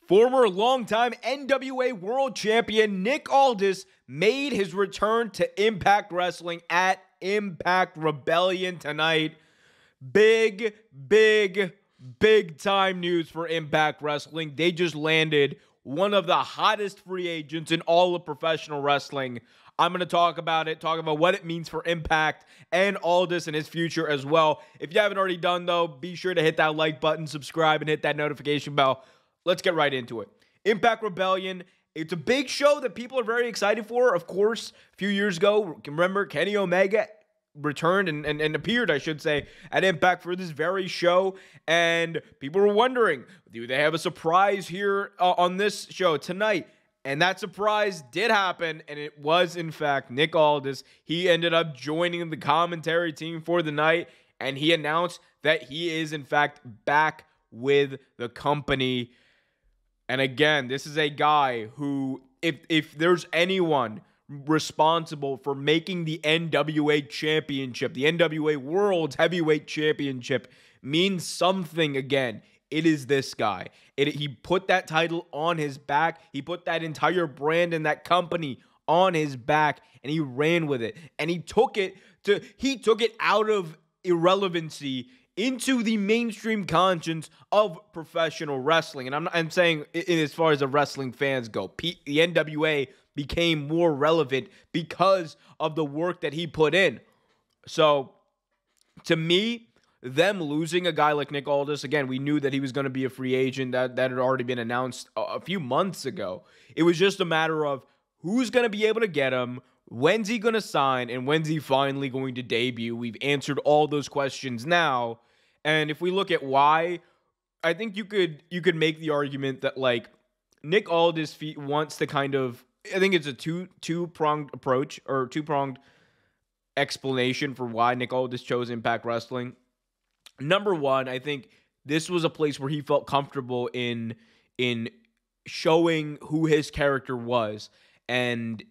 Former longtime NWA World Champion Nick Aldis made his return to Impact Wrestling at Impact Rebellion tonight. Big time news for Impact Wrestling. They just landed one of the hottest free agents in all of professional wrestling. I'm going to talk about what it means for Impact and Aldis and his future as well. If you haven't already done, though, be sure to hit that like button, subscribe, and hit that notification bell. Let's get right into it. Impact Rebellion, it's a big show that people are very excited for. Of course, a few years ago, remember, Kenny Omega returned and appeared, I should say, at Impact for this very show. And people were wondering, do they have a surprise here on this show tonight? And that surprise did happen, and it was, in fact, Nick Aldis. He ended up joining the commentary team for the night, and he announced that he is, in fact, back with the company. And again, this is a guy who, if there's anyone responsible for making the NWA Championship, the NWA World's Heavyweight Championship, means something again, it is this guy. He put that title on his back. He put that entire brand and that company on his back, and he ran with it. And he took it out of irrelevancy into the mainstream conscience of professional wrestling. And I'm saying, as far as the wrestling fans go, the NWA became more relevant because of the work that he put in. So, to me, them losing a guy like Nick Aldis, again, we knew that he was going to be a free agent. That had already been announced a few months ago. It was just a matter of who's going to be able to get him, when's he going to sign, and when's he finally going to debut. We've answered all those questions now. And if we look at why, I think you could make the argument that, like, Nick Aldis wants to kind of, I think it's a two-pronged approach, or two-pronged explanation for why Nick Aldis chose Impact Wrestling. Number one, I think this was a place where he felt comfortable in showing who his character was and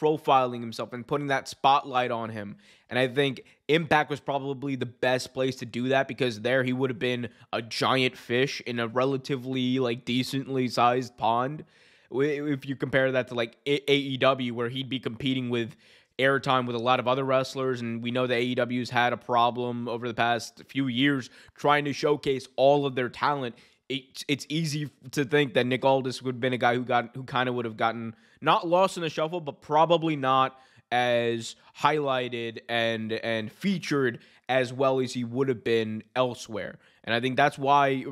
profiling himself and putting that spotlight on him. And I think Impact was probably the best place to do that, because there he would have been a giant fish in a relatively, like, decently sized pond. If you compare that to, like, AEW, where he'd be competing with airtime with a lot of other wrestlers, and we know that AEW's had a problem over the past few years trying to showcase all of their talent. It's easy to think that Nick Aldis would have been a guy who kind of would have gotten not lost in the shuffle, but probably not as highlighted and featured as well as he would have been elsewhere. And I think that's why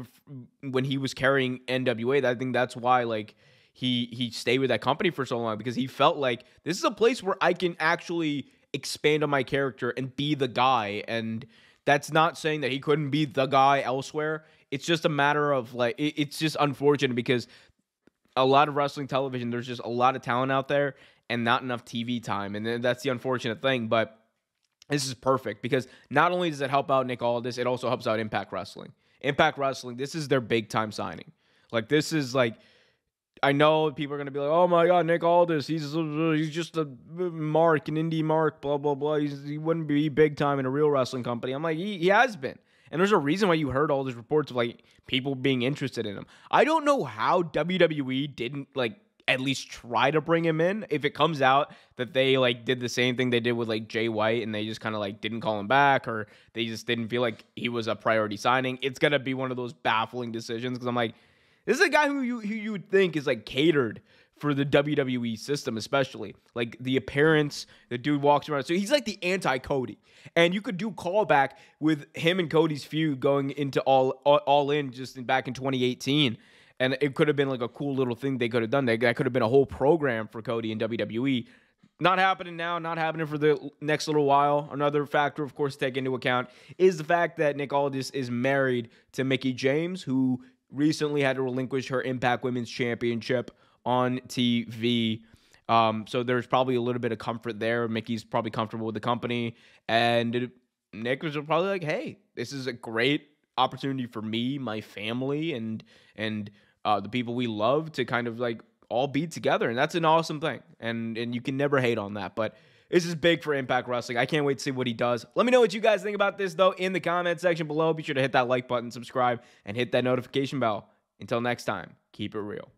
when he was carrying NWA, I think that's why, like, he stayed with that company for so long, because he felt like this is a place where I can actually expand on my character and be the guy. And that's not saying that he couldn't be the guy elsewhere. It's just a matter of, like, it's just unfortunate, because a lot of wrestling television, there's just a lot of talent out there and not enough TV time. And that's the unfortunate thing. But this is perfect, because not only does it help out Nick Aldis, it also helps out Impact Wrestling. Impact Wrestling, this is their big time signing. Like, this is like, I know people are going to be like, oh my God, Nick Aldis, he's just a mark, an indie mark, blah, blah, blah. He wouldn't be big time in a real wrestling company. I'm like, he has been. And there's a reason why you heard all these reports of, like, people being interested in him. I don't know how WWE didn't, like, at least try to bring him in. If it comes out that they, like, did the same thing they did with, like, Jay White, and they just kind of, like, didn't call him back, or they just didn't feel like he was a priority signing, it's going to be one of those baffling decisions, because I'm like, this is a guy who you would think is, like, catered for the WWE system, especially. Like, the appearance, the dude walks around. So he's like the anti-Cody. And you could do callback with him and Cody's feud going into all in just back in 2018. And it could have been, like, a cool little thing they could have done. That could have been a whole program for Cody in WWE. Not happening now, not happening for the next little while. Another factor, of course, to take into account is the fact that Nick Aldis is married to Mickie James, who recently had to relinquish her Impact Women's Championship on TV. So there's probably a little bit of comfort there. Mickey's probably comfortable with the company. And Nick was probably like, hey, this is a great opportunity for me, my family, and the people we love to kind of, like, all be together. And that's an awesome thing. And you can never hate on that. But this is big for Impact Wrestling. I can't wait to see what he does. Let me know what you guys think about this, though, in the comment section below. Be sure to hit that like button, subscribe, and hit that notification bell. Until next time, keep it real.